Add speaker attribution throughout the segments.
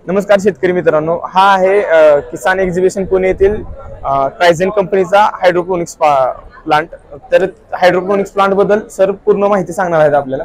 Speaker 1: नमस्कार शेतकरी मित्रांनो, हा आहे किसान एक्झिबिशन पुणे येथील ट्रायझेन कंपनीचा हायड्रोपोनिक्स प्लांट. तर हायड्रोपोनिक्स प्लांट बद्दल सर पूर्ण माहिती सांगणार आहेत आपल्याला.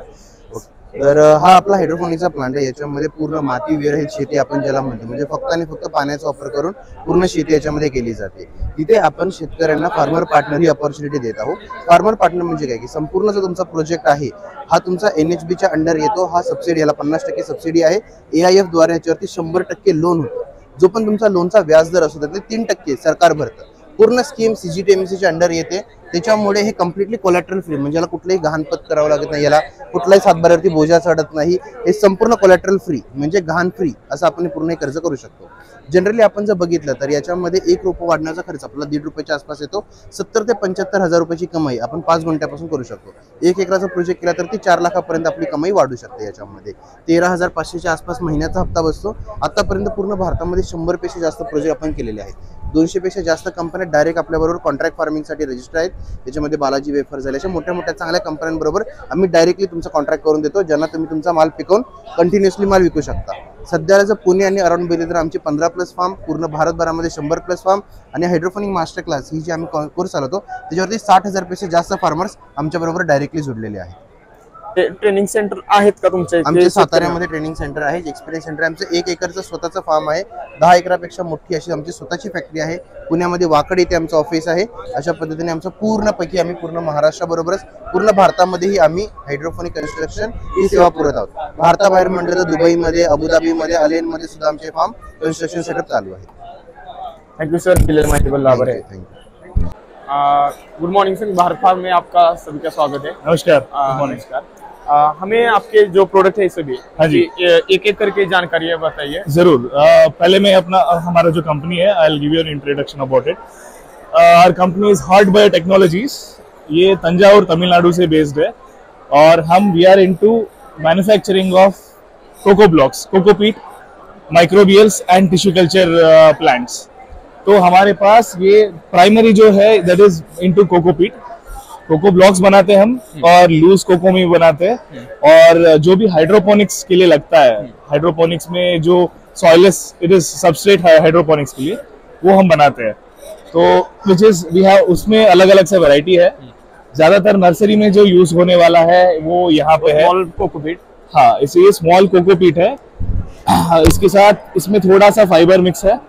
Speaker 2: तर हा आपला हायड्रोपोनिक्सचा प्लांट आहे. याच्यामध्ये पूर्ण माती विरहित शेती आपण ज्याला म्हणतो, म्हणजे फक्त आणि फक्त पाण्याचा वापर करून पूर्ण शेती याच्यामध्ये केली जाते. तिथे आपण शेतकऱ्यांना फार्मर पार्टनर ही अपॉर्च्युनिटी देत आहोत. फार्मर पार्टनर म्हणजे काय की संपूर्ण जो तुमचा प्रोजेक्ट आहे हा तुमचा NHBच्या अंडर येतो. हा सबसिडी, याला 50% सबसिडी आहे. AIF द्वारे याच्यावरती 100% लोन होतं. जो पण तुमचा लोनचा व्याजदर असतो त्यातले 3% सरकार भरतं. पूर्ण स्कीम CGTMSCच्या अंडर येते. त्याच्यामुळे हे कम्प्लिटली कोलॅटरल फ्री, म्हणजे याला कुठलंही गहाणपत करावं लागत नाही, याला कुठलाही सातबाऱ्यावरती बोजा चढत नाही. हे संपूर्ण कोलॅटरल फ्री म्हणजे गहाण फ्री असं आपण पूर्ण कर्ज करू शकतो. जनरली आपण जर बघितलं तर याच्यामध्ये एक रोप वाढण्याचा खर्च आपला 1.5 रुपयाच्या आसपास येतो. 70 ते 75 हजार रुपयाची कमाई आपण 5 गुंठ्यापासून करू शकतो. 1 एकराचा प्रोजेक्ट केला तर ती 4 लाखापर्यंत आपली कमाई वाढू शकते. याच्यामध्ये 13,500च्या आसपास महिन्याचा हप्ता बसतो. आतापर्यंत पूर्ण भारतामध्ये 100 पेक्षा जास्त प्रोजेक्ट आपण केलेले आहेत. 200 पेक्षा जास्त कंपन्या डायरेक्ट आपल्याबरोबर कॉन्ट्रॅक्ट फार्मिंगसाठी रजिस्टर आहेत. त्याच्यामध्ये बालाजी वेफर झाले, अशा मोठ्या मोठ्या चांगल्या कंपन्यांबरोबर आम्ही डायरेक्टली तुमचा कॉन्ट्रॅक्ट करून देतो, ज्यांना तुम्ही तुमचा माल पिकवून कंटिन्युअसली माल विकू शकता. सध्याला जर पुणे आणि अराउंड बघितलं तर आमचे 15+ फार्म, पूर्ण भारतभरामध्ये 100+ फार्म आणि हायड्रोपोनिक मास्टर क्लास ही जी आम्ही कोर्स चालवतो त्याच्यावरती 60,000 पेक्षा जास्त फार्मर्स आमच्याबरोबर डायरेक्टली जोडलेले आहेत.
Speaker 1: ट्रेनिंग सेंटर आहेत का तुमच्या इथे?
Speaker 2: आमच्या साताऱ्यामध्ये ट्रेनिंग सेंटर आहे, एक्सपिरियन्स सेंटर आहे. आमचं 1 एकरचं स्वतःचं फार्म आहे. 10 एकरापेक्षा मोठी अशी आमची स्वतःची फॅक्टरी आहे. पुण्यामध्ये वाकड येथे आमचं ऑफिस आहे. अशा पद्धतीने आमचं पूर्णपैकी आम्ही पूर्ण महाराष्ट्राबरोबरच पूर्ण भारतामध्येही आम्ही हायड्रोपोनिक कन्स्ट्रक्शन ही सेवा पुरवत आहोत. भारताबाहेर म्हटलं तर दुबईमध्ये, अबुधाबीमध्ये, अलेनमध्ये सुद्धा आमचे फार्म कन्स्ट्रक्शन सेटअप चालू आहे.
Speaker 1: थैंक सर, दिलेल्या माहितीबद्दल आभार आहे. Good morning sir, Bharat farm में आपका सभी का स्वागत है.
Speaker 3: नमस्कार.
Speaker 1: नमस्कार. हमें आपके जो प्रोडक्ट है सभी,
Speaker 3: हाँ जी,
Speaker 1: एक एक करके जानकारी बताइए.
Speaker 3: जरूर. पहले मैं हमारा जो कंपनी है, I will give you an introduction about it. Our company is hard bio technologies. ये तंजावुर तमिलनाडु से बेस्ड है और we are into manufacturing of coco blocks, cocopeat, microbials and tissue culture plants. तो हमारे पास ये प्राइमरी जो है that is into cocopeat. Coco blocks बनाते हैं हम और लूज कोको में बनाते हैं. और जो भी हाइड्रोपोनिक्स के लिए लगता है, हाइड्रोपोनिक्स में जो सॉइललेस इट इज सबस्ट्रेट है हाइड्रोपोनिक्स के लिए, वो हम बनाते हैं. तो विच इज वी हैव, उसमें अलग अलग से वैरायटी है. ज्यादातर नर्सरी में जो यूज होने वाला है वो यहाँ पे है
Speaker 1: स्मॉल कोकोपीट.
Speaker 3: हाँ, इसे स्मॉल कोकोपीट है. इसके साथ इसमें थोड़ा सा फाइबर मिक्स है.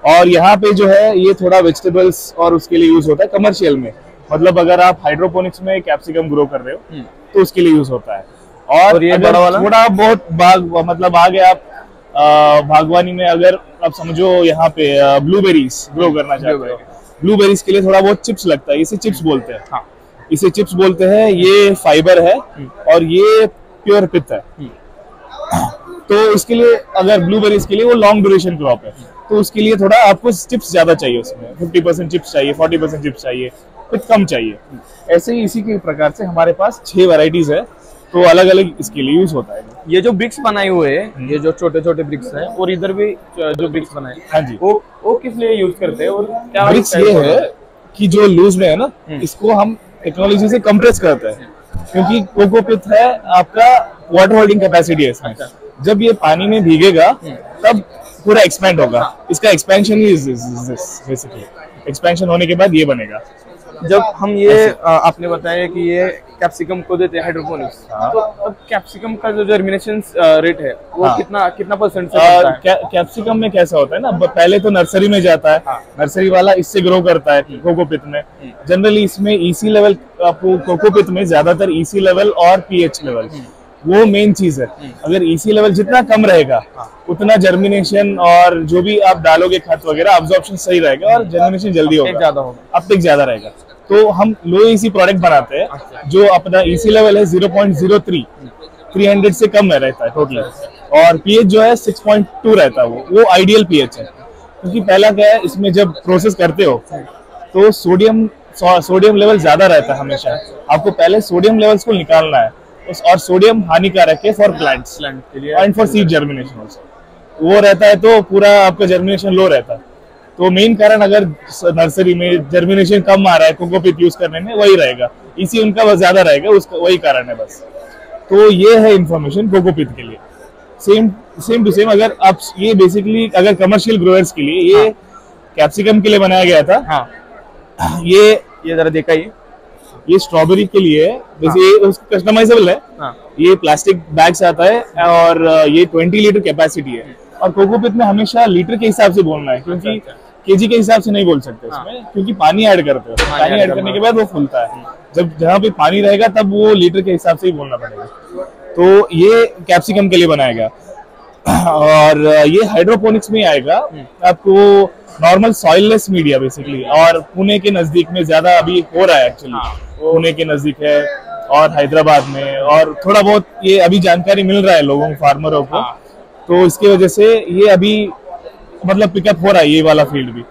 Speaker 3: और यहाँ पे जो है ये थोड़ा वेजिटेबल्स और उसके लिए यूज होता है कमर्शियल में. मतलब अगर आप हाइड्रोपोनिक्स में कैप्सिकम ग्रो कर रहे हो तो उसके लिए यूज होता है. और ये बड़ा वाला थोड़ा बहुत मतलब आगे आप बागवानी में अगर आप समझो यहाँ पे ब्लूबेरीज ग्रो करना चाहते हो, ब्लूबेरीज के लिए थोड़ा बहुत चिप्स लगता है. इसे चिप्स बोलते हैं. हाँ, इसे चिप्स बोलते हैं. ये फाइबर है और ये प्योर पित्त है. तो इसके लिए अगर ब्लूबेरीज के लिए वो लॉन्ग ड्यूरेशन क्रॉप है, तो उसके लिए थोड़ा आपको चिप्स ज्यादा चाहिए. उसमें 50% चिप्स चाहिए, 40% चिप्स चाहिए, कुछ कम चाहिए. ऐसे ही इसी के प्रकार से हमारे पास 6 वैरायटीज है, तो अलग अलग इसके लिए यूज होता है.
Speaker 1: ये जो ब्रिक्स बनाए हुए हैं, ये जो छोटे छोटे ब्रिक्स हैं, और इधर भी जो ब्रिक्स बनाए,
Speaker 3: हाँ जी,
Speaker 1: वो किस लिए यूज करते हैं और क्या
Speaker 3: ब्रिक्स ये है कि जो लूज में है ना, इसको हम टेक्नोलॉजी से कंप्रेस करते हैं. क्योंकि कोकोपीट है आपका वाटर होल्डिंग कैपेसिटी है इसमें. जब ये पानी में भीगेगा तब पूरा एक्सपेंड होगा. इसका एक्सपेंशन ही बेसिकली एक्सपेंशन होने के बाद ये बनेगा.
Speaker 1: जब हम ये आपने बताया कि ये कैप्सिकम को देते हैं हाइड्रोपोनिक्स, तो अब कैप्सिकम का जो जर्मिनेशन रेट है वो कितना परसेंट से होता है?
Speaker 3: कैप्सिकम में कैसा होता है ना, पहले तो नर्सरी में जाता है. नर्सरी वाला इससे ग्रो करता है कोकोपीट में. जनरली इसमें EC लेवल, कोकोपीट में ज्यादातर EC लेवल और pH लेवल वो मेन चीज है. अगर EC लेवल जितना कम रहेगा उतना जर्मिनेशन और जो भी आप डालोगे खाद वगैरह, अब्जॉर्प्शन सही रहेगा और जर्मिनेशन जल्दी होगा, अपटेक ज्यादा रहेगा. तो हम लो EC प्रोडक्ट बनाते हैं जो अपना EC लेवल है 0.03, 300 से कम में रहता है टोटल. और pH जो है 6.2 रहता है. वो आइडियल pH है. क्योंकि पहला क्या है, इसमें जब प्रोसेस करते हो तो सोडियम लेवल ज्यादा रहता है हमेशा. आपको पहले सोडियम लेवल्स को निकालना है. और सोडियम हानिकारक है फॉर प्लांट्स के लिए end for seed germination also. वो रहता है तो पूरा आपका जर्मिनेशन लो रहता है. तो मेन कारण अगर नर्सरी में जर्मिनेशन कम आ रहा है कोकोपीट यूज करने में, वही रहेगा. उनका ज्यादा रहेगा, उसका वही कारण है बस. तो ये है इंफॉर्मेशन कोकोपीट के लिए. Same to same. अगर आप ये बेसिकली अगर कमर्शियल ग्रोअर्स के लिए ये कैप्सिकम के लिए बनाया गया था।
Speaker 1: हाँ
Speaker 3: ये
Speaker 1: जरा दिखाइए।
Speaker 3: ये स्ट्रॉबेरी के लिए है, वैसे ये कस्टमाइजेबल है।
Speaker 1: हाँ
Speaker 3: ये प्लास्टिक बैग्स आता है और ये 20 लीटर कैपेसिटी है। और कोकोपीट में हमेशा लीटर के हिसाब से बोलना है, क्योंकि केजी के हिसाब से नहीं बोल सकते इसमें, क्योंकि पानी ऐड करते हो। पानी ऐड करने के बाद वो फूलता है। जब जहाँ पे पानी रहेगा तब वो लीटर के हिसाब से ही बोलना पड़ेगा। तो ये कैप्सिकम के लिए बनाया गया। और ये हाइड्रोपोनिक्स में आएगा आपको, नॉर्मल सॉइललेस मीडिया बेसिकली। और पुणे के नजदीक में ज्यादा अभी हो रहा है एक्चुअली, पुणे के नजदीक है और हैदराबाद में, और थोड़ा बहुत ये अभी जानकारी मिल रहा है लोगों को, फार्मरों को। तो इसकी वजह से ये अभी मतलब पिकअप हो रहा है ये वाला फील्ड भी।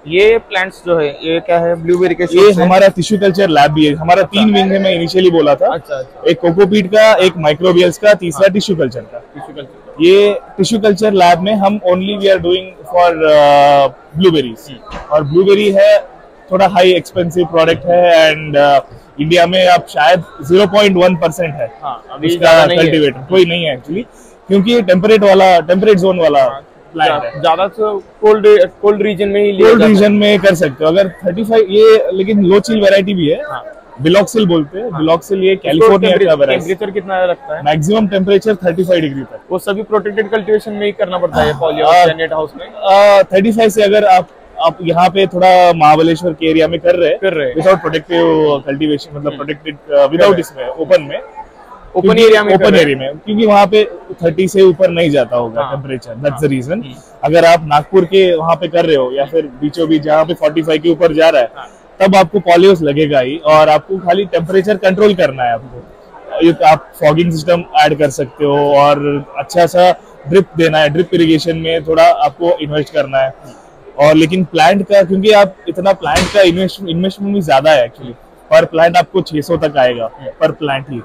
Speaker 1: ये प्लांट्स जो है ये क्या है? ब्लूबेरी के
Speaker 3: ये हमारा टिश्यू कल्चर लैब भी है। हमारा 3 विंग है, मैं इनिशियली बोला था।
Speaker 1: अच्छा।
Speaker 3: एक कोकोपीट का, एक माइक्रोबियल्स का, तीसरा टिश्यू कल्चर का। ये टिश्यू कल्चर लैब में हम only we are doing for blueberries. और ब्लूबेरी है थोड़ा हाई एक्सपेंसिव प्रोडक्ट है, एंड इंडिया में अब शायद 0.1% है इसका कल्टीवेटर, कोई नहीं है एक्चुअली, क्योंकि टेम्परेट जोन वाला प्लांट है।
Speaker 1: ज्यादा कोल्ड रीजन में ही लिया
Speaker 3: कोल्ड
Speaker 1: जाता है।
Speaker 3: रीजन में कर सकते हो अगर 35 ये, लेकिन लो चिल वैरायटी भी है। बिलॉक्सिल बोलते हैं। बिलॉक्सिल ये कैलिफोर्निया का वैरायटी।
Speaker 1: टेम्परेचर कितना रखता है?
Speaker 3: मैक्सिमम टेम्परेचर 35 डिग्री तक।
Speaker 1: वो सभी प्रोटेक्टेड कल्टीवेशन में ही करना पड़ता है, पॉली हाउस या नेट हाउस में।
Speaker 3: 35 से अगर आप यहाँ पे थोड़ा महाबलेश्वर के एरिया में कर रहे हैं विदाउट प्रोटेक्टिव कल्टीवेशन, मतलब प्रोटेक्टेड विदाउट इसमें ओपन एरिया में, क्योंकि वहाँ पे 30 से ऊपर नहीं जाता होगा टेम्परेचर। That's the region. अगर आप नागपुर के वहाँ पे कर रहे हो या फिर बीचों बीच जहाँ पे 45 के ऊपर जा रहा है, तब आपको पॉलीहाउस लगेगा ही, और आपको खाली टेम्परेचर कंट्रोल करना है। आपको आप फॉगिंग सिस्टम ऐड कर सकते हो, और अच्छा सा ड्रिप देना है। ड्रिप इरिगेशन में थोड़ा आपको इन्वेस्ट करना है। और लेकिन प्लांट का, क्योंकि आप इतना प्लांट का इन्वेस्टमेंट भी ज्यादा है एक्चुअली। पर प्लांट आपको 600 तक आएगा पर प्लांट ही,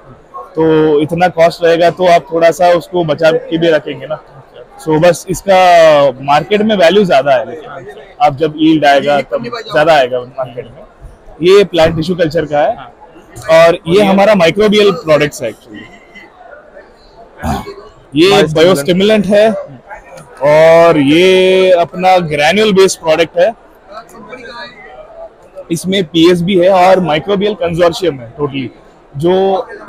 Speaker 3: तो इतना कॉस्ट रहेगा, तो आप थोड़ा सा उसको बचा के भी रखेंगे ना। सो बस इसका मार्केट में वैल्यू ज्यादा है, लेकिन आप जब यील्ड आएगा तब ज्यादा आएगा मार्केट में। ये प्लांट टिश्यू कल्चर का है, और ये हमारा माइक्रोबियल प्रोडक्ट्स है एक्चुअली। ये बायोस्टिमुलेंट है, और ये अपना ग्रैन्युल बेस्ड प्रोडक्ट है। इसमें पीएसबी है और माइक्रोबियल कंसोर्शियम है टोटली, जो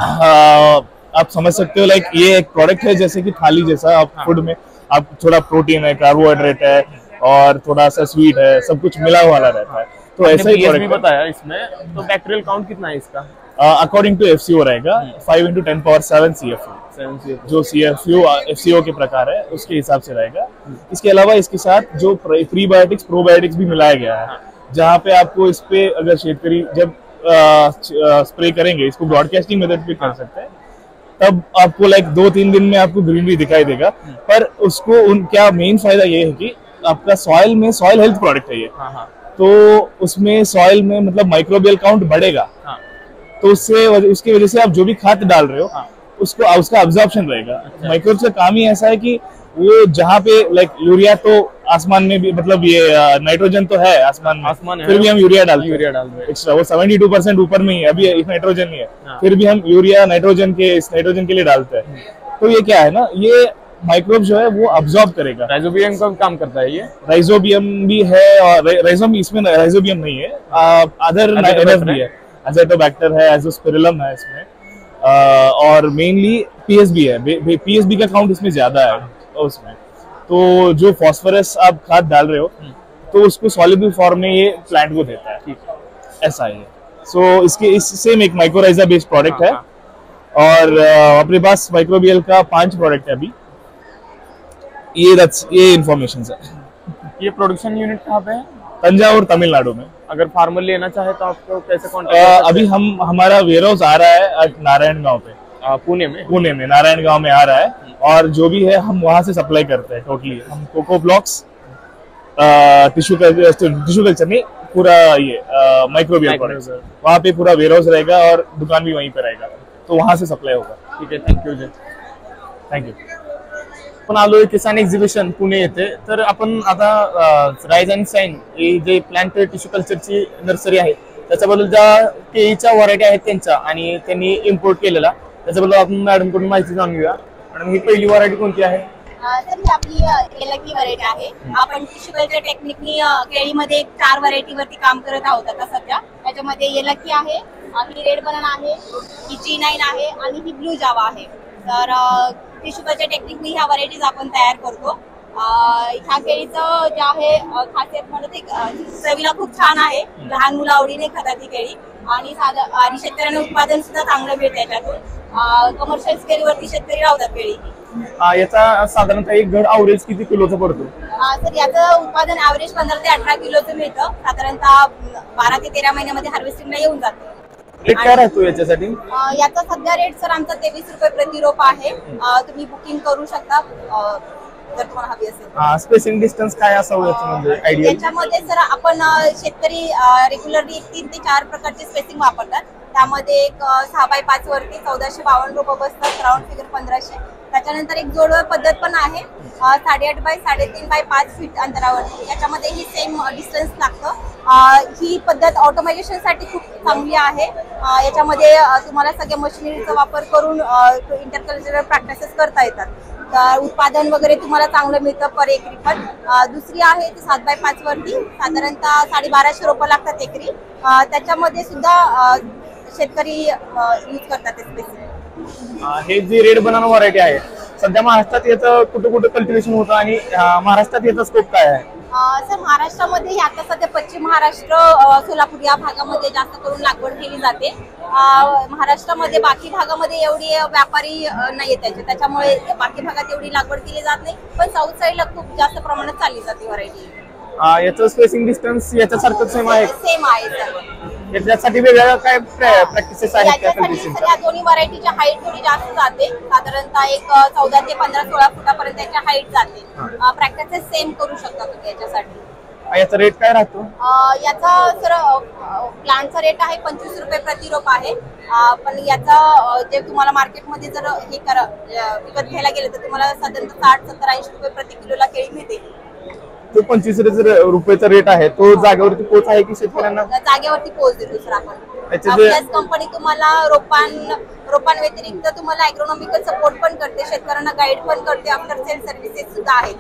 Speaker 3: आप समझ सकते हो। लाइक ये एक प्रोडक्ट है जैसे कि थाली जैसा। आप फूड में आप थोड़ा प्रोटीन है, कार्बोहाइड्रेट है, और थोड़ा सा स्वीट है, सब कुछ मिला हुआ रहता है। तो ऐसा ही प्रोडक्ट
Speaker 1: बताया इसमें। तो बैक्टीरियल काउंट कितना है इसका?
Speaker 3: अकॉर्डिंग टू एफसीओ रहेगा 5 × 10⁻⁷ CFU, जो एफसीओ के प्रकार है उसके हिसाब से रहेगा। इसके अलावा इसके साथ जो प्रीबायोटिक्स प्रोबायोटिक्स भी मिलाया गया है, जहाँ पे आपको इस पे अगर शेतकरी जब स्प्रे करेंगे, इसको ब्रॉडकास्टिंग मेथड पे कर सकते हैं, तब आपको लाइक 2-3 दिन में आपको ग्रीनरी दिखाई देगा। पर उसको क्या मेन फायदा ये है कि आपका सॉइल हेल्थ प्रोडक्ट है ये। तो उसमें सॉइल में मतलब माइक्रोबियल काउंट बढ़ेगा। तो उसकी वजह से आप जो भी खाद डाल रहे हो उसका अब्जॉर्प्शन रहेगा। माइक्रोब का काम ही ऐसा है कि वो जहाँ पे लाइक यूरिया तो आसमान में भी, मतलब ये नाइट्रोजन तो है आसमान में, फिर भी हम यूरिया डालते हैं एक्स्ट्रा। वो 72% ऊपर में ही है, अभी नाइट्रोजन ही है, फिर भी हम यूरिया नाइट्रोजन के लिए डालते हैं। तो ये क्या है ना, ये माइक्रोब जो है वो अब्सॉर्ब करेगा।
Speaker 1: राइजोबियम का काम करता है ये।
Speaker 3: राइजोबियम भी है, और इसमें राइजोबियम नहीं है, अदर भी है। एज़ोटोबैक्टर है, एज़ोस्पिरिलम है इसमें, और मेनली पीएसबी है। पीएसबी का काउंट इसमें ज्यादा है उसमें। तो जो फास्फोरस आप खाद डाल रहे हो, तो उसको सॉल्युबल फॉर्म में ये प्लांट को देता है। ऐसा है। सो इसके सेम एक माइक्रोराइजा बेस्ड प्रोडक्ट है, और अपने पास माइक्रोबियल का 5 प्रोडक्ट है अभी। ये इन्फॉर्मेशन है।
Speaker 1: ये प्रोडक्शन यूनिट कहाँ पे है?
Speaker 3: तंजावुर, तमिलनाडु में।
Speaker 1: अगर फार्मर लेना चाहे तो आपको कैसे कॉन्टेक्ट?
Speaker 3: अभी हमारा वेयर हाउस आ रहा है नारायण गांव पे, पुणे में नारायण गांव में आ रहा है, और जो भी है हम वहां से सप्लाई करते हैं टोटली। हम कोको ब्लॉक्स, टिश्यू कल्चर नहीं, पूरा ये माइक्रोबियल प्रोडक्ट्स, वहाँ पे पूरा वेयर हाउस रहेगा और दुकान भी वहीं पे रहेगा, तो वहां से सप्लाई होगा।
Speaker 1: ठीक है, थँक्यू। आपण आलोय किसान एक्झिबिशन पुणे येथे। तर आपण आता राईज अँड शाईन ही जे प्लांट टिश्यू कल्चरची नर्सरी आहे, त्याच्याबद्दल ज्या केळीच्या व्हरायटी आहेत त्यांच्या, आणि त्यांनी इम्पोर्ट केलेला, त्याच्याबद्दल आपण मॅडम कडून माहिती जाणून घेऊया। मॅडम ही पहिली व्हरायटी कोणती आहे?
Speaker 4: तर ही आपली एलकी व्हरायटी आहे. आपण टिश्यू कल्चर टेक्निकनी केळीमध्ये 4 व्हरायटीवरती काम करत आहोत आता सध्या. त्याच्यामध्ये एलकी आहे, ही रेड बनाना आहे, ही G9 आहे आणि ही ब्लू जावा आहे. तर टिश्यू कल्चर टेक्निकनी ह्या व्हरायटीज आपण तयार करतो. ह्या केळीचं जे आहे खासियत म्हणजे चवीला खूप छान आहे. लहान मुलं आवडीने खातात ही केळी आणि आणि शेतकऱ्यांना उत्पादन सुद्धा चांगलं मिळतं त्याच्यातून. कमर्शियल स्केलवरती शेतकरी लावतात केळी.
Speaker 1: याचा साधारणतः एक घड अवरेज किती किलोचा पडतो?
Speaker 4: तर याचं उत्पादन ॲव्हरेज 15 ते 18 किलोचं मिळतं. साधारणतः 12 ते 13 महिन्यामध्ये हार्वेस्टिंगला येऊन जातं.
Speaker 1: रेट काय राहतो याच्यासाठी?
Speaker 4: याचा सध्या रेट सर आमचा 23 रुपये प्रति रोप आहे. तुम्ही बुकिंग करू शकता जर तुम्हाला हवी असेल.
Speaker 1: स्पेसिंग डिस्टन्स काय असावं याचं म्हणजे आयडिया?
Speaker 4: याच्यामध्ये सर आपण शेतकरी रेग्युलरली 3 ते 4 प्रकारचे स्पेसिंग वापरतात. त्यामध्ये एक 6x5 वरती 1452 रोपं बसतात, राऊंड फिगर 1500. त्याच्यानंतर एक जोड पद्धत पण आहे 8.5x3.5 फीट अंतरावरती. याच्यामध्ये ही सेम डिस्टन्स लागतं. ही पद्धत ऑटोमायझेशन साठी खूप चांगली आहे. याच्यामध्ये तुम्हाला सगळ्या मशिनरीचा वापर करून इंटरकल्चरल प्रॅक्टिसेस करता येतात. तर उत्पादन वगैरे तुम्हाला चांगलं मिळतं पर एकरी. पण दुसरी आहे ती 7x5 वरती साधारणतः 1250 रोपं लागतात एकरी. त्याच्यामध्ये सुद्धा शेतकरी यूज करतात स्पेसिफिक.
Speaker 1: हे जी रेड बनाना व्हरायटी आहे सध्या महाराष्ट्रात याचं कुठं कुठं कल्टिवेशन होतं आणि महाराष्ट्रात याचा स्कोप काय आहे?
Speaker 4: सर महाराष्ट्रामध्ये आता सध्या पश्चिम महाराष्ट्र, सोलापूर या भागामध्ये जास्त करून लागवड केली जाते. महाराष्ट्रामध्ये बाकी भागामध्ये एवढी व्यापारी नाहीये त्याच्यामुळे बाकी भागात एवढी लागवड केली जात नाही. पण साऊथ साईडला खूप जास्त प्रमाणात चालली जाते व्हरायटी.
Speaker 1: याचं स्पेसिंग डिस्टन्स याच्यासारखं सेम आहे?
Speaker 4: सेम आहे सर.
Speaker 1: याच्यासाठी वेगळ्या काय प्रॅक्टिसेस आहेत?
Speaker 4: या दोन्ही व्हरायटीच्या हाईट थोडी जास्त जाते. साधारणतः एक 14 ते 15-16 फुटापर्यंत त्याच्या हाईट जाते. प्रॅक्टिसेस सेम करू शकता तुम्ही याच्यासाठी.
Speaker 1: याचा रेट काय राहतो?
Speaker 4: याचा सर प्लांटचा रेट आहे 25 रुपये प्रति रोप आहे. पण याचा जे तुम्हाला मार्केटमध्ये जर हे विकत घ्यायला गेलं तर तुम्हाला साधारणतः 60-70-80 रुपये प्रति किलोला केळी मिळते.
Speaker 1: तो 25 रुपयाचा रेट आहे तो जागेवरती पोच आहे की शेतकऱ्यांना?
Speaker 4: जागेवरती पोच देतो सर आपण. प्लस कंपनी तुम्हाला रोपांव्यतिरिक्त तुम्हाला ॲग्रोनॉमिकल सपोर्ट पण करते, शेतकऱ्यांना गाईड पण करते, आफ्टर सेल सर्व्हिसेस सुद्धा आहेत.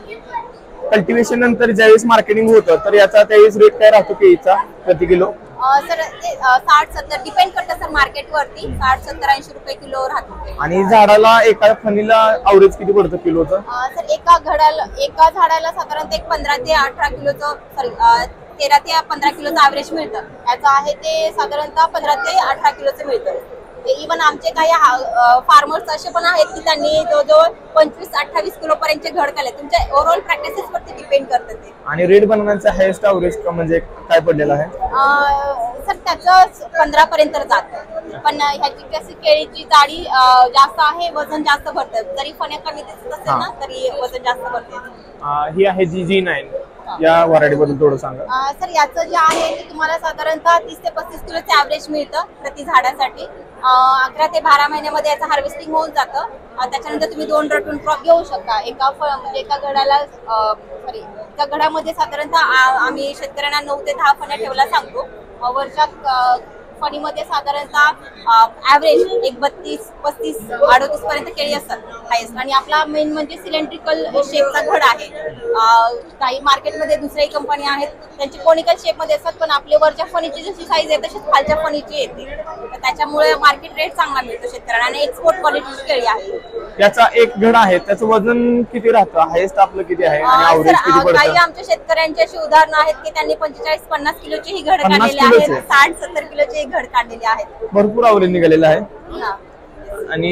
Speaker 1: कल्टिवेशन नंतर ज्यावेळेस मार्केटिंग होतं तर याचा त्यावेळेस रेट काय राहतो केळीचा प्रति किलो?
Speaker 4: सर ते 60-70 डिपेंड करतं सर मार्केटवरती. 60-70-80 रुपये किलो राहतो.
Speaker 1: आणि झाडाला एका फणीला अवरेज किती पडतं किलोचं?
Speaker 4: सर एका झाडाला साधारणतः 15 ते 18 किलोचं 13 ते 15 किलोचं ॲव्हरेज मिळतं. याचं आहे ते साधारणतः 15 ते 18 किलोचं मिळतं. इव्हन आमचे काही फार्मर्स असे पण आहेत की त्यांनी जवळजवळ 25-28 किलो पर्यंतचे घड काढले. तुमच्या ओव्हरऑल प्रॅक्टिसेस वरती डिपेंड करतं ते.
Speaker 1: आणि रेड बनानाचा हायेस्ट अवरेज म्हणजे काय पडलेला आहे?
Speaker 4: सर त्याचं 15 पर्यंत जातं. पण ह्याची कशी केळीची जाडी जास्त आहे, वजन जास्त भरतं. जरी फण्या कमी दिसत असेल ना तरी वजन जास्त भरते.
Speaker 1: ही आहे G9. या व्हरायटी बद्दल थोडं सांगा.
Speaker 4: सर याचं जे आहे ते तुम्हाला साधारणतः 30 ते 35 किलोचं ॲव्हरेज मिळतं प्रति झाडासाठी. 11 ते 12 महिन्यामध्ये याचं हार्वेस्टिंग होऊन जातं. त्याच्यानंतर तुम्ही 2 रटून क्रॉप घेऊ शकता. एका घडामध्ये साधारणतः आम्ही शेतकऱ्यांना 9 ते 10 फण्या ठेवायला सांगतो. वरच्या फणीमध्ये साधारणतः ॲव्हरेज एक 32-35-38 पर्यंत केळी असतात हायस्ट. आणि आपला मेन म्हणजे सिलेंड्रिकल शेपचा घड आहे. काही मार्केटमध्ये दुसऱ्याही कंपनी आहेत त्यांची कोनिकल शेपमध्ये असतात, पण आपल्या वरच्या फणीची जशी साईज आहे तशीच खालच्या फणीची येते. त्याच्यामुळे मार्केट रेट चांगला मिळतो शेतकऱ्यांना आणि एक्सपोर्ट क्वालिटीची केळी आहे.
Speaker 1: याचा एक घड आहे त्याचं वजन किती राहतं? हायेस्ट आपलं किती आहे आणि ॲव्हरेज किती पडतं?
Speaker 4: काही आमच्या शेतकऱ्यांची अशी उदाहरणं आहेत की त्यांनी 45-50 किलोची ही घड काढलेली आहेत, 60-70 किलोची घड काढलेली आहेत.
Speaker 1: भरपूर ॲव्हरेज निघालेलं आहे. आणि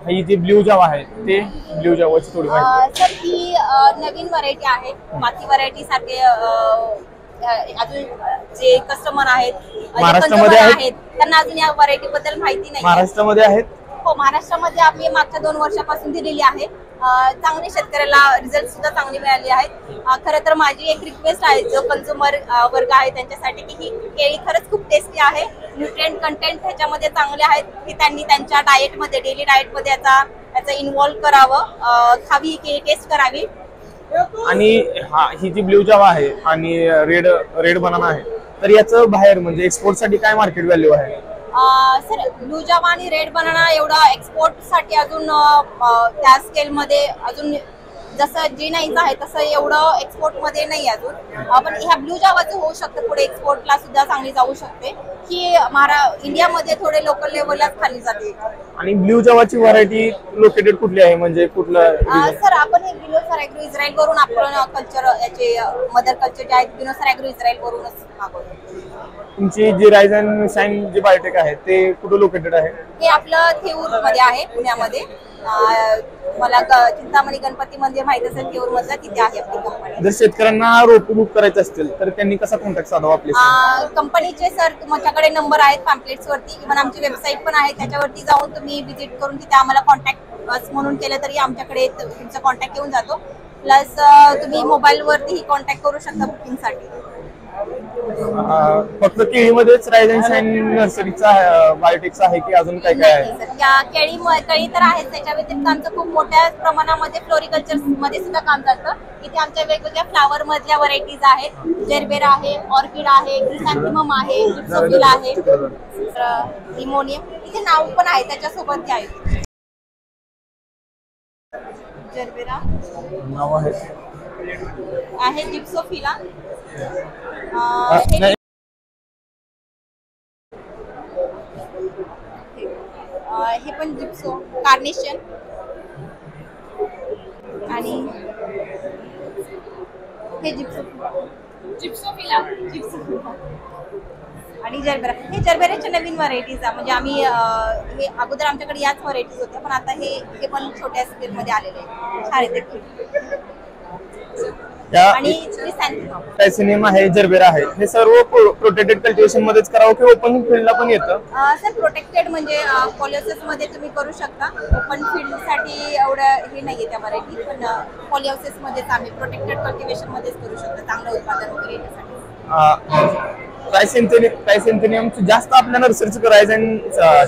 Speaker 1: ही जी ब्ल्यू जावा आहे ते ब्ल्यू जावाची थोडी माहिती.
Speaker 4: सर ही नवीन व्हरायटी आहे. बाकी व्हरायटी सारखे अजून जे कस्टमर आहेत
Speaker 1: महाराष्ट्रामध्ये आहेत
Speaker 4: त्यांना अजून या व्हरायटी बद्दल माहिती नाही.
Speaker 1: महाराष्ट्रामध्ये आहेत?
Speaker 4: हो, महाराष्ट्रामध्ये आम्ही मागच्या 2 वर्षापासून दिलेली आहे. चांगले शेतकऱ्याला रिझल्ट सुद्धा चांगले मिळाले आहेत. खरं तर माझी एक रिक्वेस्ट आहे जो कन्झ्युमर वर्ग आहे त्यांच्यासाठी की ही केळी खरंच खूप टेस्टी आहे. न्यूट्रिएंट कंटेंट ह्याच्यामध्ये चांगले आहेत की त्यांनी त्यांच्या डाएटमध्ये डेली डाएटमध्ये याचा इन्व्हॉल्व करावं, खावी ही केळी टेस्ट करावी.
Speaker 1: आणि ही जी ब्ल्यू जावा आहे आणि रेड बनाना आहे तर याचं बाहेर म्हणजे एक्सपोर्ट साठी काय मार्केट व्हॅल्यू आहे?
Speaker 4: सर ब्लू जावा आणि रेड बनाना एवढा एक्सपोर्ट साठी अजून त्या स्केल मध्ये अजून जसं G9 आहे तसं एवढं एक्सपोर्ट मध्ये नाही अजून, पण ह्या ब्लू जावाचं होऊ शकतं पुढे एक्सपोर्टला सुद्धा चांगली जाऊ शकते, की इंडियामध्ये थोडे लोकल लेवललाच खाली जाते.
Speaker 1: आणि ब्ल्यू जावाची व्हरायटी लोकेटेड कुठली आहे, म्हणजे कुठलं?
Speaker 4: सर आपण हे बिनोसर ॲग्रो इस्रायल वरून आपण कल्चर याचे मदर कल्चर जे आहेत बिनोसर ॲग्रो इस्रायल वरूनच मागवतो.
Speaker 1: तुमची जी रायझ अँड शाईन जी बायोटेक आहे ते कुठे लोकेटेड आहे?
Speaker 4: हे आपलं थेऊर मध्ये आहे पुण्यामध्ये. मला चिंतामणी गणपती मंदिर माहित असेल थेऊर मधलं, तिथे आहे आपली कंपनी.
Speaker 1: जर शेतकऱ्यांना रोप बुक करायचं असतील तर त्यांनी कसा कॉन्टॅक्ट साधावा आपल्या
Speaker 4: कंपनीचे? सर तुमच्याकडे नंबर आहेत पॅम्पलेट्स वरती, इव्हन आमची वेबसाईट पण आहे, त्याच्यावरती जाऊन तुम्ही व्हिजिट करून तिथे आम्हाला कॉन्टॅक्ट म्हणून केलं तरी आमच्याकडे तुमचा कॉन्टॅक्ट येऊन जातो. प्लस तुम्ही मोबाईल वरती कॉन्टॅक्ट करू शकता बुकिंग साठी.
Speaker 1: फक्त केळीमध्येच रायझ अँड शाईन नर्सरीचा बायोटेकचा आहे की अजून काय काय आहे?
Speaker 4: केळी तर आहेत, त्याच्या व्यतिरिक्त आमचं खूप मोठ्या प्रमाणामध्ये फ्लोरिकल्चर मध्ये सुद्धा काम चालतं. इथे आमच्या वेगवेगळ्या फ्लावर मधल्या व्हरायटीज आहेत, जेरबेरा आहे, ऑर्किड आहे, क्रिसॅन्थेमम आहे, जिप्सोफिला आहे, इमोनियम, इथे नाव पण आहे त्याच्यासोबत ते आहे. जेरबेरा
Speaker 1: नाव आहे,
Speaker 4: जिप्सोफिला, हे पण जिप्सो, कार्नेशन आणि हे जिप्सोफिला आणि जरबेरा. हे जरबेराच्या नवीन व्हरायटीज म्हणजे आम्ही हे अगोदर आमच्याकडे याच व्हरायटीज होत्या, पण आता हे पण छोट्या स्केल मध्ये आलेले आहे, छान आहे. आणि
Speaker 1: टायसेनियम आहे, जरबेरा आहे, हे सर्व प्रोटेक्टेड कल्टिवेशन मध्येच करावं की ओपन फील्डला पण येतं?
Speaker 4: सर प्रोटेक्टेड म्हणजे पॉलिओसिस मध्ये तुम्ही करू शकता, ओपन फील्ड साठी एवढं हे नाहीये त्या व्हरायटी, पण पॉलिओसिस मध्येच आम्ही प्रोटेक्टेड कल्टिवेशन मध्येच करू शकतो चांगलं उत्पादन वगैरे येण्यासाठी.
Speaker 1: ट्रायसेंथेनियमचं जास्त आपल्या नर्सरीचं रायझ अँड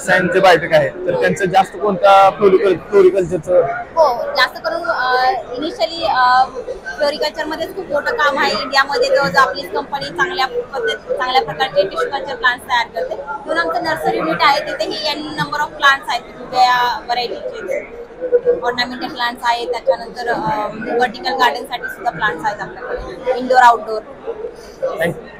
Speaker 1: शाईन जे बायोटेक आहे तर त्यांचं जास्त कोणत्या फ्लोरिकल्चरचं?
Speaker 4: हो, जास्त करून इनिशियली फ्लोरिकल्चर मध्येच खूप मोठं काम आहे इंडियामध्ये. जो आपलीच कंपनी चांगल्या प्रकारचे टिश्यू कल्चर प्लांट्स तयार करते, म्हणून आमचं नर्सरी युनिट आहे तिथे ही नंबर ऑफ प्लांट्स आहेत वेगवेगळ्या व्हरायटीचे. ऑर्नामेंटल प्लांट्स आहेत, त्याच्यानंतर व्हर्टिकल गार्डन साठी सुद्धा प्लांट्स आहेत आपल्याकडे, इनडोर आउटडोर.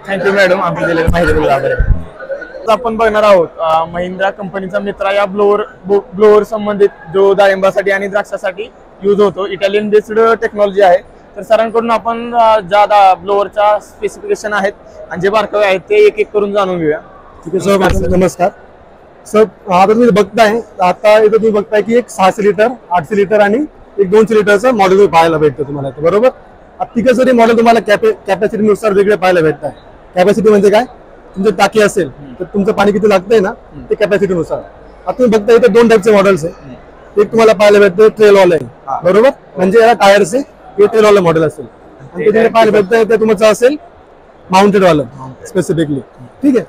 Speaker 1: थँक्यू मॅडम, आमच्या दिलेल्या माहितीबद्दल आभार आहे. आपण बघणार आहोत महिंद्रा कंपनीचा मित्रा या ब्लोअर संबंधित जो डाळिंबासाठी आणि द्राक्षासाठी यूज होतो, इटालियन बेस्ड टेक्नॉलॉजी आहे. तर सरांकडून आपण ज्या ब्लोअरच्या स्पेसिफिकेशन आहेत आणि जे बारकावे आहेत ते एक एक करून जाणून घेऊया.
Speaker 5: ठीक आहे सर, नमस्कार सर. आता तुम्ही बघताय, आता इथं तुम्ही बघताय की एक 600 लिटर, 800 लिटर आणि एक 200 लिटरचं मॉडेल पाहायला भेटतं तुम्हाला इथे, बरोबर? तिघं जरी मॉडेल तुम्हाला कॅपॅसिटीनुसार वेगळे पाहायला भेटत आहे. कॅपॅसिटी म्हणजे काय? तुमची टाकी असेल तर तुमचं पाणी किती लागतंय ना ते कॅपॅसिटीनुसार. आता तुम्ही बघताय इथे 2 टाईपचे मॉडेल्स आहे. एक तुम्हाला पाहायला भेटतं ट्रेलवालं आहे, बरोबर? म्हणजे याला टायरचे हे ट्रेलवालं मॉडेल असेल. आणि ते तुम्हाला पाहायला भेटतंय ते तुमचं असेल माउंटेड वालं स्पेसिफिकली. ठीक आहे.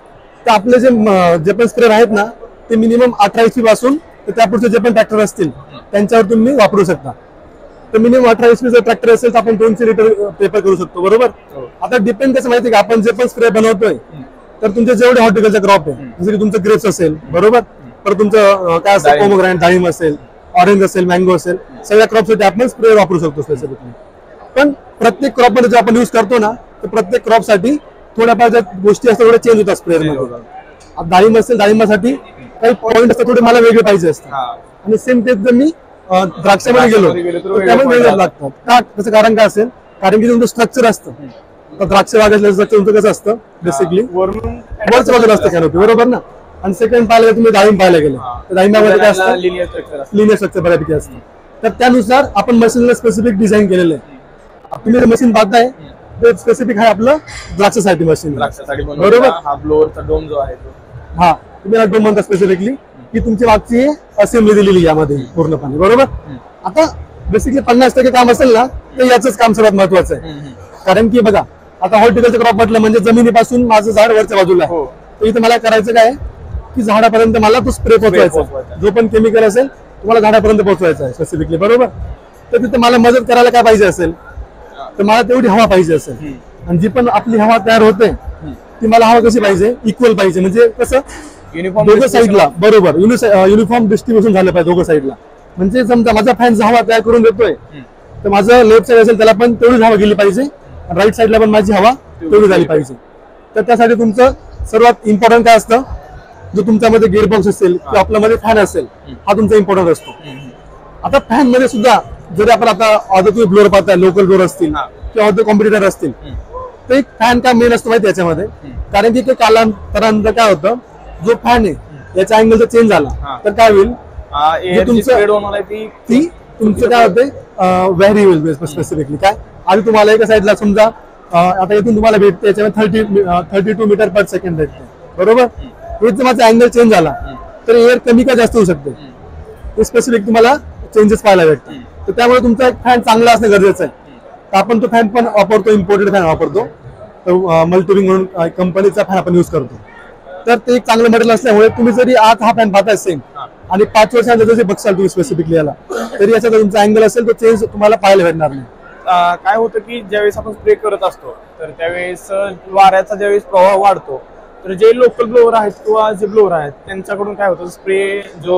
Speaker 5: तर आपले जे पण स्प्रेअर आहेत ना ते मिनिमम 18 HP पासून तर त्यापुढचे जे पण ट्रॅक्टर असतील त्यांच्यावर तुम्ही वापरू शकता. तर मिनिमम 18 HP जर ट्रॅक्टर असेल तर आपण 200 लिटर पेपर करू शकतो, बरोबर? आता डिपेंड कसं माहिती का, आपण जे पण स्प्रे बनवतोय तर तुमचे जेवढे हॉर्टिकल्चर क्रॉप आहे, जसं की तुमचं ग्रेप्स असेल, बरोबर? तर तुमचं काय असेल, पोमोग्रॅनेट, डाळिंब असेल, ऑरेंज असेल, मँगो असेल, सगळ्या क्रॉपसाठी आपण स्प्रे वापरू शकतो स्पेसिफिकली. पण प्रत्येक क्रॉप मध्ये जे आपण युज करतो ना तर प्रत्येक क्रॉप साठी थोड्याफार ज्या गोष्टी असतात थोड्या चेंज होतात स्प्रेअर मध्ये. आता डाळिंब असेल, डाळिंबासाठी काही पॉईंट असतात थोडे मला वेगळे पाहिजे असतात. आणि सेम तेच जर मी द्राक्षामध्ये गेलो तर त्यामुळे वेगळं लागतात. का? त्याचं कारण काय असेल? कारण की तुमचं स्ट्रक्चर असतं. तर द्राक्ष बागेतलं स्ट्रक्चर तुमचं कसं असतं बेसिकली वरच्या बाजूला असतं कॅनोपी, बरोबर ना? आणि सेकंड पाहायला तुम्ही डाळिंब पाहायला गेले तर डाळिंबामध्ये काय असतं? लिनियर स्ट्रक्चर बऱ्यापैकी असतं. तर त्यानुसार आपण मशीनला स्पेसिफिक डिझाईन केलेलं आहे. तुम्ही मशीन पाहताय ते स्पेसिफिक आहे आपलं द्राक्षासाठी मशीन, बरोबर?
Speaker 1: हा ब्लोअरचा डोम जो आहे तो,
Speaker 5: हा तुम्ही डोम म्हणता स्पेसिफिकली की तुमची मागची असेंब्ली दिलेली यामध्ये पूर्णपणे, बरोबर? आता बेसिकली 50% काम असेल ना तर याच काम सर्वात महत्वाचं आहे. कारण की बघा, आता हॉर्टिकल्चर क्रॉप म्हटलं म्हणजे जमिनीपासून माझं झाड वरच्या बाजूला आहे. तर इथे मला करायचं काय की झाडापर्यंत मला तो स्प्रे पोहोचवायचा, जो पण केमिकल असेल तुम्हाला झाडापर्यंत पोहोचवायचा आहे स्पेसिफिकली, बरोबर? तर तिथे मला मदत करायला काय पाहिजे असेल तर मला तेवढी हवा पाहिजे असेल. आणि जी पण आपली हवा तयार होते ती मला हवा कशी पाहिजे? इक्वल पाहिजे. म्हणजे कसं
Speaker 1: युनिफॉर्म
Speaker 5: दोघं साईडला बरोबर युनिफॉर्म डिस्ट्रीब्युशन झालं पाहिजे दोघं साईडला. म्हणजे समजा माझा फॅन हवा तयार करून देतोय तर माझं लेफ्ट साईड असेल त्याला पण तेवढीच हवा गेली पाहिजे, राईट साईडला पण माझी हवा तेवढी झाली पाहिजे. तर त्यासाठी तुमचं सर्वात इम्पॉर्टंट काय असतं, जो तुमच्यामध्ये गिअरबॉक्स असेल किंवा आपल्यामध्ये फॅन असेल हा तुमचा इम्पॉर्टंट असतो. आता फॅन मध्ये सुद्धा जरी आपण आता ऑर्डर तुम्ही ब्लोअर पाहताय, लोकल ब्लोअर असतील किंवा ऑर्डर कॉम्पिटिटर असतील, तर एक फॅन का मेन असतो माहिती याच्यामध्ये. कारण की कालांतरानंतर काय होतं, जो फॅन आहे याचा अँगल जर चेंज झाला तर काय होईल, ती तुमचं काय होते व्हॅरी होईल स्पेसिफिकली. काय आधी तुम्हाला एका साईडला समजा आता इथून तुम्हाला भेटते याच्यामध्ये 32 मीटर पर सेकंड भेटते बरोबर. हे जर माझा अँगल चेंज झाला तर एअर कमी का जास्त होऊ शकते, ते स्पेसिफिक तुम्हाला चेंजेस पाहायला भेटतात. तर त्यामुळे तुमचा एक फॅन चांगला असणं गरजेचं आहे. तर आपण तो फॅन पण वापरतो, इम्पोर्टेड फॅन वापरतो, मल्टीविंग म्हणून कंपनीचा फॅन आपण युज करतो. तर ते एक चांगलं मटेरियल असल्यामुळे तुम्ही जरी आज हा फॅन पाहताय सेम आणि 5 वर्षानंतर जरी बघसाल तुम्ही स्पेसिफिकली याला, तरी याचा तुमचा अँगल असेल तो चेंज तुम्हाला पाहायला भेटणार नाही.
Speaker 1: काय होतं की ज्यावेळेस आपण स्प्रे करत असतो तर त्यावेळेस वाऱ्याचा ज्यावेळेस प्रवाह वाढतो तर जे लोकल ब्लोअर आहेत किंवा जे ब्लोअर आहेत त्यांच्याकडून काय होतं,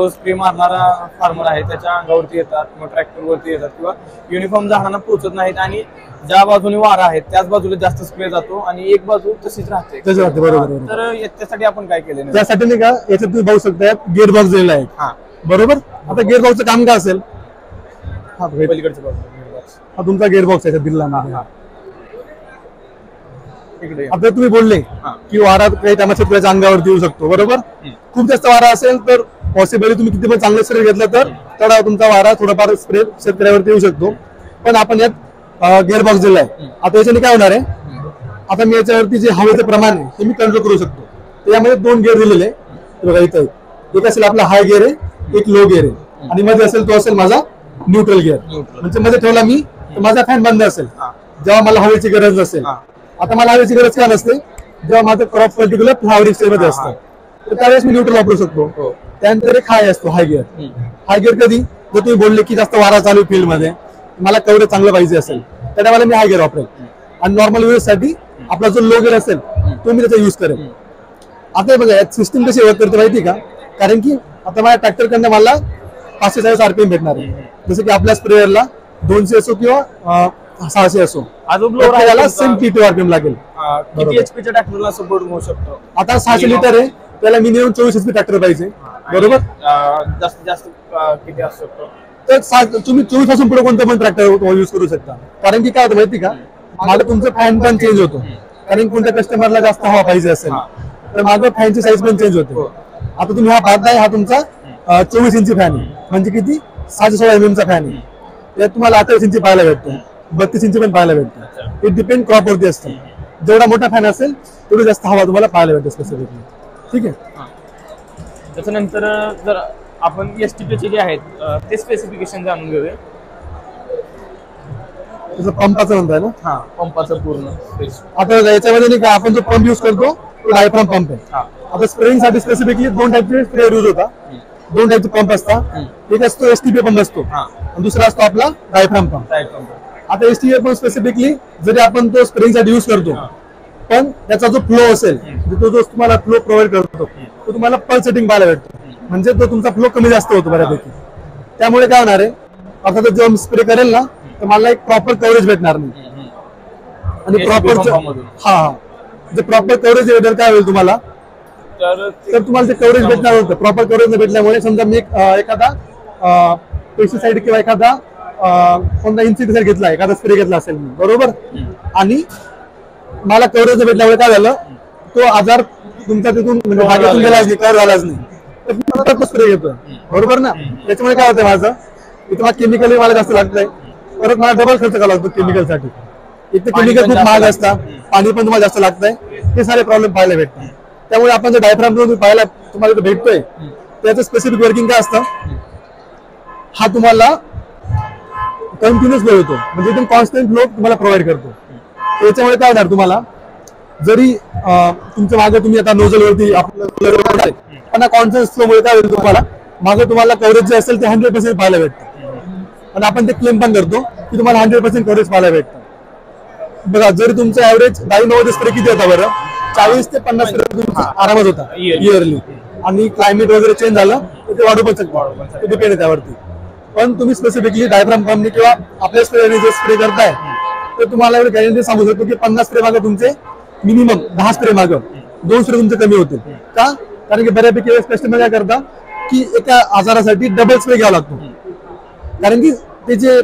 Speaker 1: स्प्रे मारणारा फार्मर आहे त्याच्या अंगावरती येतात किंवा ट्रॅक्टरवरती येतात किंवा युनिफॉर्म झाडांना पोहोचत नाहीत आणि ज्या बाजूने वारा आहे त्याच बाजूला जास्त स्प्रे जातो आणि एक बाजू तशीच राहते.
Speaker 5: बरोबर.
Speaker 1: तर त्यासाठी आपण काय केलं,
Speaker 5: त्यासाठी नाही का याच्यात तुम्ही बघू शकता गिअर बॉक्स दिलेला आहे बरोबर. आता गिअर बॉक्सचं काम काय असेल,
Speaker 1: पलीकडच्या बाजूला
Speaker 5: हा तुमचा गिअर बॉक्स आहे दिलेला. आता तुम्ही बोलले की वारा काही टायमा शेतकऱ्याच्या अंगावरती येऊ शकतो बरोबर. खूप जास्त वारा असेल तर पॉसिबली तुम्ही किती पण चांगलं स्प्रे घेतलं तर तेवढा तुमचा वारा थोडाफार स्प्रे शेतकऱ्यावरती येऊ शकतो. पण आपण यात गिअर बॉक्स दिलाय. आता याच्याने काय होणार आहे, आता मी याच्यावरती जे हवेचं प्रमाण आहे ते मी कंट्रोल करू शकतो. तर यामध्ये 2 गिअर दिलेले बघा इथं. एक असेल आपला हाय गिअर आहे, एक लो गिअर आहे आणि मध्ये असेल तो असेल माझा न्यूट्रल गिअर. म्हणजे मध्ये ठेवला मी तर माझा फॅन बंद असेल जेव्हा मला हवेची गरज नसेल. आता मला हवेची गरज का नसते, जेव्हा माझं क्रॉप पर्टिक्युलर फ्लावरिंग स्टेज मध्ये असतं तर त्यावेळेस मी न्यूट्रल वापरू शकतो. त्यानंतर एक हाय असतो हाय गिअर. हाय गिअर कधी जर तुम्ही बोलले की जास्त वारा चालू फील्ड मध्ये मला कव्हरेज चांगलं पाहिजे असेल तर त्यावेळेला मी हाय गिअर वापरेल आणि नॉर्मल यूज साठी आपला जो लो गिअर असेल तो मी त्याचा युज करेल. आता बघा यात सिस्टम कशी वर्क करते माहिती का, कारण की आता माझ्या ट्रॅक्टर कडनं मला 540 RPM भेटणार आहे. जसं की आपल्या स्प्रेअरला 200 असो किंवा 600 असो, त्याला सेम T2 RPM लागेल.
Speaker 1: किती एचपीच्या ट्रॅक्टरला सपोर्ट होऊ शकतो.
Speaker 5: आता 600 लिटर आहे त्याला मिनिमम 24 HP ट्रॅक्टर पाहिजे बरोबर.
Speaker 1: जास्तीत जास्त किती असू शकतो,
Speaker 5: तर तुम्ही 24 पासून पुढे कोणतं पण ट्रॅक्टर युज करू शकता. कारण की काय होतं माहिती का, मला तुमचं फॅन पण चेंज होतो. कारण कोणत्या कस्टमरला जास्त हवा पाहिजे असेल तर माझं फॅनची साईज पण चेंज होते. आता तुम्ही हा पाहताय हा तुमचा 24 इंची फॅन आहे, म्हणजे किती 616 mm चा फॅन आहे. त्यात तुम्हाला 28 इंची पाहायला भेटतो, 32 इंची पण पाहायला भेटतो. इट डिपेंड क्रॉप वरती असतं. जेवढा मोठा फॅन असेल तेवढी जास्त हवा तुम्हाला पाहायला भेटते स्पेसिफिकली. ठीक आहे.
Speaker 1: त्याच्यानंतर जर आपण एसटीपीचे जे आहेत ते स्पेसिफिकेशन जाणून घेऊया.
Speaker 5: जसं पंपाचं म्हणताय ना,
Speaker 1: पंपाचं पूर्ण.
Speaker 5: आता याच्यामध्ये नाही का आपण जो पंप युज करतो तो डायफ्राम पंप आहे. आता स्प्रेइंग साठी स्पेसिफिकली 2 टाईपचे स्प्रेअर युज होता. 2 टाईपचे पंप असतात. एक असतो एसटीपी पंप असतो आणि दुसरा असतो आपला डायफ्राम पंप. आता एसटीपी पंप स्पेसिफिकली जरी आपण तो स्प्रेइंग साठी युज करतो पण त्याचा जो फ्लो असेल तो जो तुम्हाला फ्लो प्रोव्हाइड करतो तो तुम्हाला पल्सेटिंग पाहायला भेटतो. म्हणजे तो तुमचा फ्लो कमी जास्त होतो बऱ्यापैकी. त्यामुळे काय होणार आहे, आता जेव्हा मी स्प्रे करेल ना तर मला एक प्रॉपर कव्हरेज भेटणार नाही. आणि प्रॉपर जे प्रॉपर कव्हरेज भेटेल काय होईल तुम्हाला, तर तुम्हाला ते कव्हरेज भेटणार होतं. प्रॉपर कव्हरेज भेटल्यामुळे समजा मी एखादा पेस्टिसाइड किंवा एखादा कोणता इन्सेक्टिसाइड घेतला, एखादा स्प्रे घेतला असेल मी बरोबर, आणि मला कव्हरेज भेटल्यामुळे काय झालं, तो आजार तुमचा तिथून म्हणजे भागातून गेलाच नाही, कव्हर झालाच नाही, तर तो स्प्रे घेतोय बरोबर ना. त्याच्यामुळे काय होतं माझं, इथं मला केमिकल मला जास्त लागतंय, परत मला डबल खर्च करावा लागतो केमिकल साठी. एक तर केमिकल खूप महाग असतात, पाणी पण तुम्हाला जास्त लागतंय, हे सारे प्रॉब्लेम पाहायला भेटतात. त्यामुळे आपण जो डायफ्राम पाहायला तुम्हाला भेटतोय त्याचं स्पेसिफिक वर्किंग काय असतं, हा तुम्हाला कंटिन्युअस फ्लो होतो, म्हणजे एकदम कॉन्स्टंट फ्लो तुम्हाला प्रोव्हाइड करतो. त्याच्यामुळे काय होणार, तुम्हाला जरी तुमच्या मागे तुम्ही आता नोझल वरती आपलं पण कॉन्स्टंट फ्लो मुळे काय होईल, तुम्हाला मागे तुम्हाला कव्हरेज जे असेल ते 100% पाहायला भेटतं. आणि आपण ते क्लेम पण करतो की तुम्हाला 100% कव्हरेज पाहायला भेटतं. बघा जरी तुमचं ऍव्हरेज 10-9 स्प्रे किती होता बरं, 40 ते 50 आरामात होता इयरली. आणि क्लायमेट वगैरे चेंज झालं तर ते वाढू पण शकतं, ते डिपेंड आहे त्यावरती. पण तुम्ही स्पेसिफिकली डायफ्राम कंपनी किंवा आपल्या स्प्रे जे स्प्रे करताय तर तुम्हाला एवढं गॅरंटी सांगू शकतो की 50 स्प्रे मागे तुमचे मिनिमम 10 स्प्रे मागं 2 स्प्रे तुमचे कमी होतील. का? कारण की बऱ्यापैकी कस्टमर काय करता की एका आजारासाठी डबल स्प्रे घ्यावा लागतो, कारण की ते जे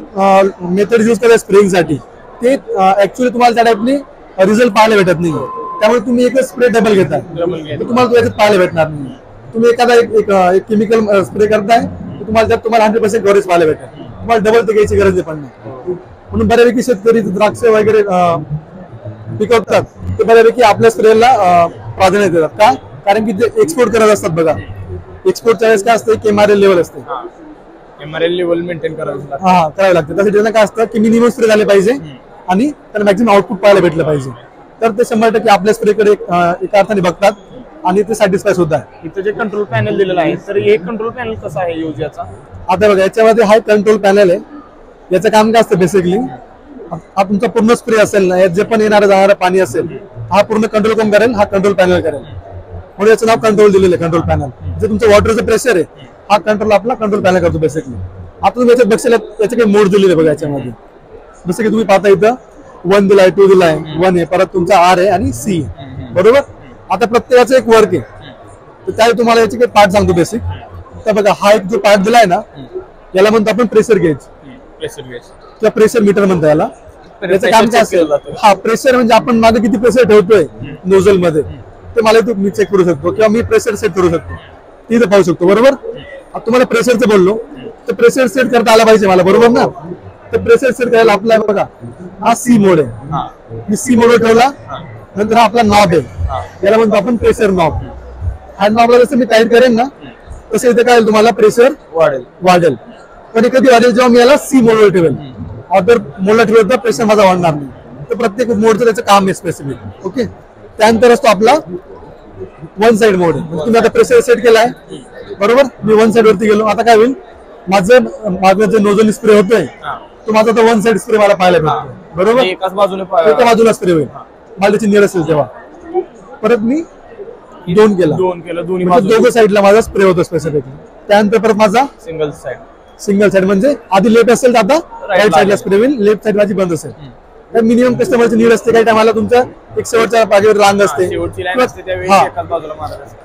Speaker 5: मेथड यूज करतात स्प्रेइंगसाठी ते ऍक्च्युअली तुम्हाला त्या टाईपने रिझल्ट पाहायला भेटत नाही. त्यामुळे तुम्ही एकच स्प्रे डबल घेताय तर तुम्हाला तो याच्यात पाहायला भेटणार नाही. तुम्ही एखादा एक केमिकल स्प्रे करताय तर तुम्हाला त्यात तुम्हाला 100% कव्हरेज पाहायला भेटेल, तुम्हाला डबल ते घ्यायची गरज पण नाही. म्हणून बऱ्यापैकी शेतकरी द्राक्ष वगैरे पिकवतात ते बऱ्यापैकी आपल्या स्प्रेला प्राधान्य देतात. का? कारण की ते एक्सपोर्ट करत असतात बघा, एक्सपोर्टच्या वेळेस काय असतं की MRL लेवल असते,
Speaker 1: MRL लेवल मेंटेन करावं लागतं.
Speaker 5: हा करावं लागतं. त्यासाठी त्यांना काय असतं की मिनिमम स्प्रे झाले पाहिजे आणि त्यांना मॅक्झिमम आउटपुट पाहायला भेटलं पाहिजे, तर ते 100% आपल्या स्प्रेकडे एका अर्थाने बघतात आणि ते सॅटिस्फाय सुद्धा आहे.
Speaker 1: इथं जे कंट्रोल पॅनल दिलेलं आहे तर हे कंट्रोल पॅनल कसं आहे यूज याचा?
Speaker 5: आता बघा याच्यामध्ये हा कंट्रोल पॅनल आहे. याचं काम काय असतं बेसिकली, हा तुमचा पूर्ण स्प्रे असेल ना, यात जे पण येणारं जाणारं पाणी असेल हा पूर्ण कंट्रोल कोण करेल? हा कंट्रोल पॅनल करेल. म्हणून याचं नाव कंट्रोल दिलेलं आहे, कंट्रोल पॅनल. जे तुमचं वॉटरचं प्रेशर आहे हा कंट्रोल आपला कंट्रोल पॅनल करतो बेसिकली. आता तुम्ही याच्यात बघशील याचे काही मोड दिलेले बघा याच्यामध्ये, जसं की तुम्ही पाहता इथं 1 दिलाय, 2 दिलाय, 1 आहे, परत तुमचा R आहे आणि C आहे, बरोबर. आता प्रत्येकाचं एक वर्क आहे, तर त्यावेळी तुम्हाला याचे काही पार्ट सांगतो बेसिक. तर बघा हा एक जो पार्ट दिलाय ना याला म्हणतो आपण प्रेशर गेज किंवा प्रेशर मीटर म्हणतो याला. याचं काम काय असेल? हा प्रेशर म्हणजे आपण माझं किती प्रेशर ठेवतोय नोझल मध्ये ते मला मी चेक करू शकतो किंवा मी प्रेशर सेट करू शकतो, तिथे पाहू शकतो, बरोबर. आता तुम्हाला प्रेशरचं बोललो तर प्रेशर सेट करता आला पाहिजे मला, बरोबर ना. तर प्रेशर सेट करायला आपला बघा हा C मोड आहे, मी C मोड ठेवला. नंतर हा आपला नॉब आहे, याला म्हणतो आपण प्रेशर नॉब. हा नॉबला जसं मी टाईट करेन ना तसं इथे काय तुम्हाला प्रेशर वाढेल. पण कधी वाढेल जेव्हा मी याला C मोडवर ठेवेल. ऑर्डर मोडला ठेवलं तर प्रेशर माझा वाढणार नाही. तर प्रत्येक मोडचं त्याचं काम आहे स्पेसिफिक. ओके, त्यानंतर असतो आपला 1 साइड मोड. तुम्ही आता प्रेशर सेट केलाय, बरोबर. मी 1 साइड वरती गेलो, आता काय होईल माझं जे नोझल स्प्रे होतोय तो माझा तो 1 साइड स्प्रे मला पाहायला भेटतो, बरोबर.
Speaker 1: एकाच बाजूने
Speaker 5: एका बाजूला स्प्रे होईल, मला त्याची निड असेल तेव्हा. परत मी 2 केला,
Speaker 1: दोन्ही
Speaker 5: म्हणजे दोघं साईडला माझा स्प्रे होतो स्पेसिफिकली. त्यानंतर परत माझा सिंगल साइड म्हणजे आधी लेफ्ट असेल तर आता राईट साईडला स्प्रे होईल, लेफ्ट साईड माझी बंद असेल. तर मिनिमम कस्टमरची नीड असते, काही टायमाला तुमच्या एक शेवटच्या पाठीवर रांग असते,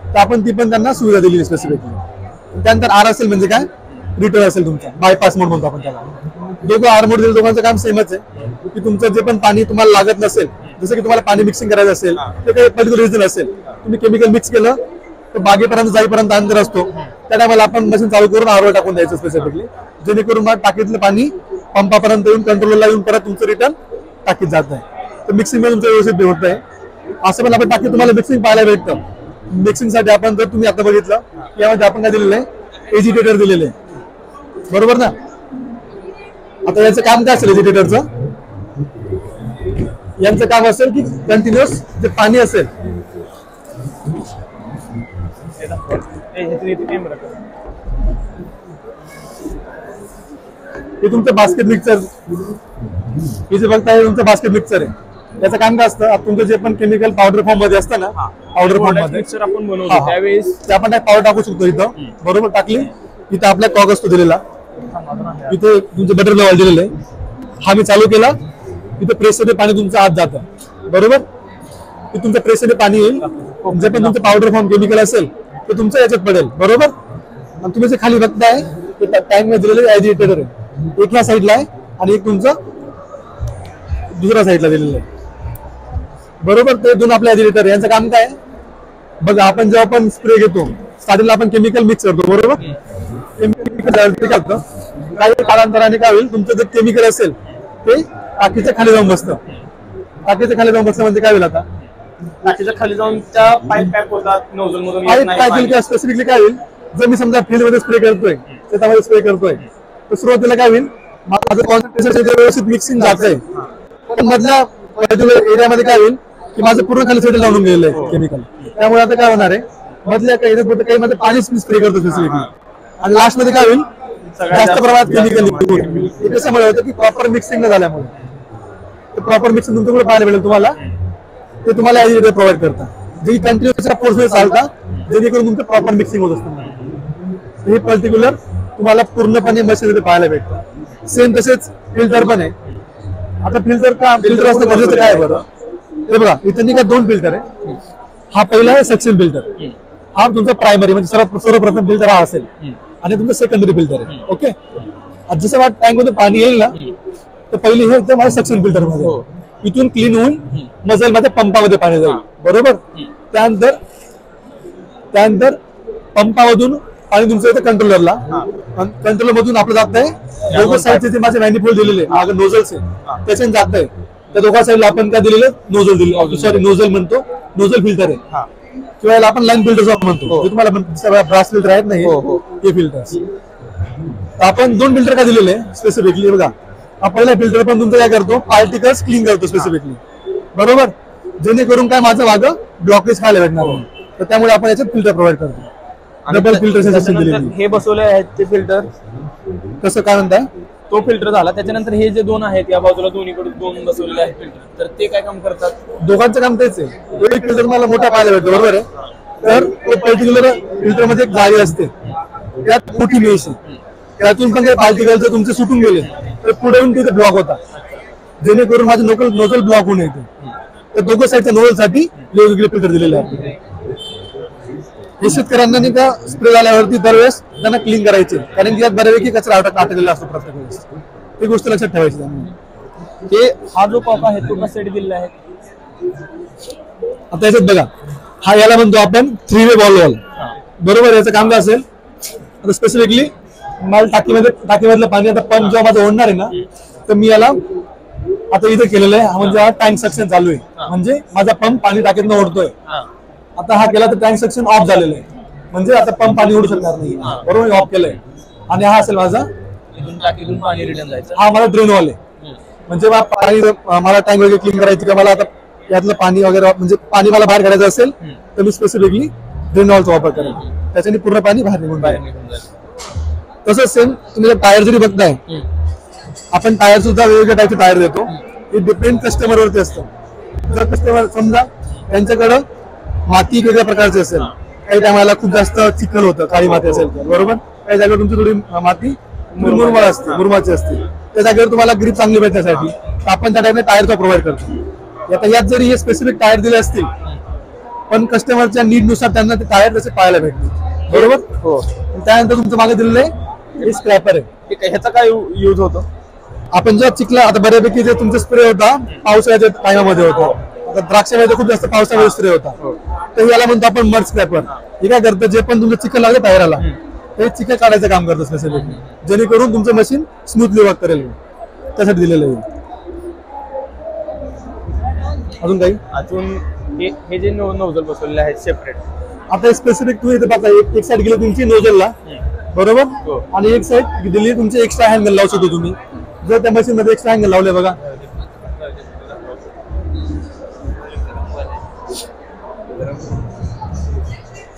Speaker 5: तर आपण ती पण त्यांना सुविधा दिली स्पेसिफिकली. त्यानंतर R असेल म्हणजे काय रिटर्न असेल तुमचा बायपास मोड म्हणतो आपण त्याला. दोघं R मोड दिले, दोघांचं काम सेमच आहे की तुमचं जे पण पाणी तुम्हाला लागत नसेल, जसं की तुम्हाला पाणी मिक्सिंग करायचं असेल ते काही पर्टिक्युलर रिझन असेल, तुम्ही केमिकल मिक्स केलं तर बागेपर्यंत जाईपर्यंत अंतर असतो, त्या टायमाला आपण मशीन चालू करून R टाकून द्यायचं स्पेसिफिकली, जेणेकरून मग टाकीतलं पाणी पंपापर्यंत येऊन कंट्रोलला येऊन परत तुमचं रिटर्न टाकीत जात आहे. तर मिक्सिंग मध्ये तुमचं व्यवस्थित होत आहे. असं पण आपण टाकीत तुम्हाला मिक्सिंग पाहायला भेटतं. मिक्सिंग साठी आपण जर तुम्ही आता बघितलं यामध्ये आपण काय दिलेलं आहे, एजिटेटर दिलेलं आहे, बरोबर ना. आता याचं काम काय असेल एजिटेटरचं, यांचं काम असेल की कंटिन्युअस जे पाणी असेल हे तुमचं बास्केट मिक्सर, हे जे बघताय तुमचं बास्केट मिक्सर आहे. याचं काम काय असतं, तुमचं जे पण केमिकल पावडर फॉर्म मध्ये असतं ना, पावडर फॉर्म मध्ये
Speaker 1: आपण बनवतो त्यावेळेस
Speaker 5: ते आपण पावडर टाकू शकतो इथं, बरोबर. टाकली इथं आपला कॉक असतो दिलेला, इथे तुमचं बटर लेवल दिलेलं आहे. हा मी चालू केला, इथं प्रेशरने पाणी तुमचं आत जातं, बरोबर. तुमचं प्रेशरने पाणी येईल, जे पण तुमचं पावडर फॉर्म केमिकल असेल ते तुमचं याच्यात पडेल, बरोबर. आणि तुम्ही जे खाली बघताय ते टँक मध्ये दिलेलं ऍजिटेटर आहे, एक ह्या साईडला आहे आणि एक तुमचं दुसऱ्या साईडला दिलेलं आहे, बरोबर. ते दोन आपले ऍजिटेटर. यांचं काम काय बघा, आपण जेव्हा आपण स्प्रे घेतो स्टार्टिंगला आपण केमिकल मिक्स करतो, बरोबर. केमिकल काही कालांतराने काय होईल, तुमचं जे केमिकल असेल ते टाकीच्या खाली जाऊन बसतं. टाकीच्या खाली जाऊन बसतं म्हणजे काय होईल, आता
Speaker 1: टाकीच्या खाली जाऊन त्या पाईप पॅक होतात नोझल मधून
Speaker 5: काय स्पेसिफिकली काय होईल, जर मी समजा फील्ड मध्ये स्प्रे करतोय, शेतामध्ये स्प्रे करतोय, तर सुरुवातीला काय होईल, माझं कॉन्सन्ट्रेशन व्यवस्थित मिक्सिंग जात आहे, पण मधल्या पर्टिक्युलर एरियामध्ये काय होईल की माझं पूर्ण खाली सेटल लावून गेलेलं आहे केमिकल. त्यामुळे आता काय होणार आहे, मधल्या काही मध्ये पाणी स्प्रे करतो स्पेसिफिकली, आणि लास्ट मध्ये काय होईल जास्त प्रमाणात केमिकल. कशामुळे होतं की प्रॉपर मिक्सिंग न झाल्यामुळे. प्रॉपर मिक्सिंग तुमच्याकडे पाहायला मिळेल तुम्हाला, ते तुम्हाला ऍजिटेटर प्रोव्हाइड करतात, जे कंटिन्युअस फोर्समध्ये चालतात, जेणेकरून तुमचं प्रॉपर मिक्सिंग होत असतं. हे पर्टिक्युलर तुम्हाला पूर्णपणे मशीनमध्ये पाहायला भेटतं. सेम तसेच फिल्टर पण आहे. आता फिल्टर असतं गरजेचं काय आहे बरं, हे बघा इथे नाही का 2 फिल्टर आहे. हा पहिला आहे सक्शन फिल्टर, हा तुमचा प्रायमरी म्हणजे सर्वप्रथम फिल्टर हा असेल, आणि तुमचा सेकंडरी फिल्टर आहे. ओके, जसं टँक मध्ये पाणी येईल ना तर पहिले हे एकदम माझ्या सक्शन फिल्टर मध्ये, इथून क्लीन होऊन मजल मध्ये पंपामध्ये पाणी जाईल. बरोबर, त्यानंतर पंपामधून पाणी तुमचं येतं कंट्रोलरला, कंट्रोलर मधून आपलं जात आहे दोघं साईडचे जे माझे मॅनिफोल्ड दिलेले मागे नोझल्स आहे त्याच्याने जात आहे. त्या दोघा साईडला आपण काय दिलेलं नोझल दिले, सॉरी नोझल म्हणतो, नोझल फिल्टर आहे किंवा याला आपण लाईन फिल्टर म्हणतो. तुम्हाला ब्रास फिल्टर आहेत ना हे फिल्टर्स. आपण 2 फिल्टर काय दिलेले स्पेसिफिकली बघा. हा पहिला फिल्टर पण तुमचं काय करतो, पार्टिकल्स क्लीन करतो स्पेसिफिकली. बरोबर, जेणेकरून काय माझं मागं ब्लॉकेज खायला भेटणार नाही. तर त्यामुळे आपण याच्यात फिल्टर प्रोव्हाइड करतो. डबल फिल्टर सिस्टम दिलेली.
Speaker 1: हे बसवले आहेत ते फिल्टर
Speaker 5: कसं काय म्हणताय,
Speaker 1: तो फिल्टर झाला. त्याच्यानंतर हे जे 2 आहेत या बाजूला दोन्हीकडे 2 बसवलेले आहेत फिल्टर, तर ते काय काम करतात?
Speaker 5: दोघांचं काम तेच आहे. एक फिल्टर मला मोठा पाहायला भेटतो. बरोबर आहे, तर तो पर्टिक्युलर फिल्टर मध्ये एक जाळी असते, त्यात मोठी मेश आहे. त्यातून पण काही पार्टिकल जर तुमचे सुटून गेले तर पुढे येऊन तिथे ब्लॉक होता, जेणेकरून माझे नोझल ब्लॉक होऊन येते. तर दोघं साईडच्या नोझल साठी वेगवेगळे फिल्टर दिलेले आहेत. हे शेतकऱ्यांना नाही का स्प्रे झाल्यावरती दरवेळेस त्यांना क्लीन करायचे, कारण की यात बऱ्यापैकी कचरा टाकलेला असतो प्रत्येक वेळेस. ही गोष्ट लक्षात ठेवायची त्यामुळे.
Speaker 1: हे हा जो पंप आहे तो कशासाठी दिलेला आहे?
Speaker 5: आता याच्यात बघा, हा याला म्हणतो आपण 3-वे बॉल वॉल. बरोबर, याचं काम काय असेल, आता स्पेसिफिकली मला टाकीमधलं पाणी आता पंप जेव्हा माझं ओढणार आहे ना, तर मी याला आता इथे केलेलं आहे, म्हणजे हा टँक सक्शन चालू आहे, म्हणजे माझा पंप पाणी टाकीतनं ओढतोय. आता हा केला तर टँक सक्शन ऑफ झालेलं आहे, म्हणजे आता पंप पाणी ओढू शकणार नाही. बरोबर, ऑफ केलंय. आणि हा असेल माझा
Speaker 1: टाकीतून पाणी रिटर्न जायचं,
Speaker 5: हा मला ड्रेन वॉल आहे. म्हणजे मला टँक वगैरे क्लीन करायची का मला आता यातलं पाणी वगैरे म्हणजे पाणी मला बाहेर काढायचं असेल तर मी स्पेसिफिकली ड्रेन वॉलचा वापर करेन, त्याच्याने पूर्ण पाणी बाहेर निघून जाईल. तसंच सेम तुम्ही टायर जरी बघताय, आपण टायर सुद्धा वेगवेगळ्या टाईपचे टायर देतो. हे डिपेंड कस्टमरवरती असतं. जर कस्टमर समजा त्यांच्याकडं माती वेगळ्या प्रकारची असेल, काही टायमाला खूप जास्त चिखल होतं, काळी माती असेल तर बरोबर, काही जागेवर तुमची थोडी माती मुरमाड असते, मुरमाची असते, त्या जागेवर तुम्हाला ग्रीप चांगली भेटण्यासाठी आपण त्या टाईपने टायरचा प्रोव्हाइड करतो. आता यात जरी हे स्पेसिफिक टायर दिले असतील पण कस्टमरच्या नीडनुसार त्यांना ते टायर तसे पाहायला भेटले. बरोबर, हो. त्यानंतर तुमचं मागे दिलेलं आहे हे स्क्रॅपर आहे.
Speaker 1: ह्याचा काय यूज होतो?
Speaker 5: आपण जेव्हा चिखला आता बऱ्यापैकी जे तुमचा स्प्रे होता पावसाळ्याच्या टायमामध्ये होता, आता द्राक्षामध्ये खूप जास्त पावसामध्ये स्प्रे होता, तर याला म्हणतो आपण मड स्क्रॅपर. हे काय करतं, जे पण तुमचं चिखल लागलं टायराला ते चिखल काढायचं काम करतं स्पेसिफिकली, जेणेकरून तुमचं मशीन स्मूथली वर्क करेल. त्यासाठी दिलेलं आहे. अजून काही
Speaker 1: हे जे नोझल बसवलेले आहेत सेपरेट,
Speaker 5: आता स्पेसिफिक तुम्ही इथे बघा, एक साईड गेली तुमची नोझलला, बरोबर, आणि एक साईड दिली तुमची एक्स्ट्रा हँगल लावू शकतो तुम्ही. जर त्या मशीन मध्ये एक्स्ट्रा हँगल लावले बघा,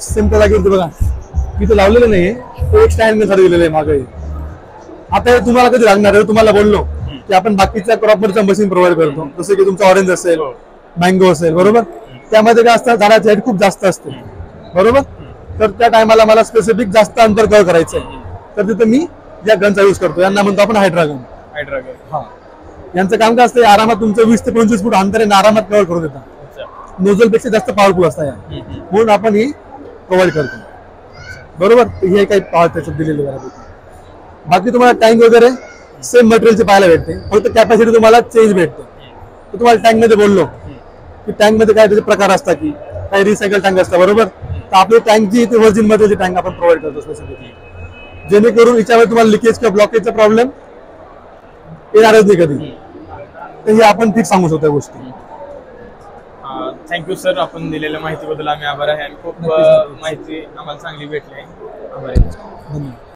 Speaker 5: सिंपल जागेवरती बघा इथे लावलेलं नाहीये, ते एक्स्ट्रा हँगल साठी दिलेलं आहे मागे. आता हे तुम्हाला कधी लागणार आहे, तुम्हाला बोललो की आपण बाकीच्या क्रॉपरचं मशीन प्रोव्हाइड करतो, जसं की तुमचं ऑरेंज असेल, मँगो असेल, बरोबर, त्यामध्ये काय असतं, झाडाची हाईट खूप जास्त असते. बरोबर, तर त्या टायमाला मला स्पेसिफिक जास्त अंतर कव्हर करायचं आहे, तर तिथे मी या गनचा यूज करतो. यांना म्हणतो आपण हायड्रा गन. हा, यांचं काम काय असतं, आरामात तुमचं 20 ते 25 फूट अंतर आरामात कव्हर करून देतात. नोझल पेक्षा जास्त पॉवरफुल असतात या, म्हणून आपण ही प्रोव्हाइड करतो. बरोबर, हे काही पॉवर त्याच्यात दिलेली बऱ्यापैकी. बाकी तुम्हाला टँक वगैरे सेम मटेरियलचे पाहायला भेटते, फक्त कॅपॅसिटी तुम्हाला चेंज भेटते. तर तुम्हाला टँक मध्ये बोललो की टँक मध्ये काय त्याचे प्रकार असतात, की काही रिसायकल टँक असतात. बरोबर, तर आपली टँक जी ते व्हर्जिन मध्ये टँक आपण प्रोव्हाइड करतो स्पेसिफिकली, जेणेकरून याच्यावर तुम्हाला लिकेज किंवा ब्लॉकेजचा प्रॉब्लेम येणारच नाही कधी. तर हे आपण ठीक सांगू शकतो या गोष्टी.
Speaker 1: थँक्यू सर, आपण दिलेल्या माहितीबद्दल आम्ही आभार आहे आणि खूप माहिती आम्हाला चांगली भेटली आहे. आभार आहे.
Speaker 5: धन्यवाद.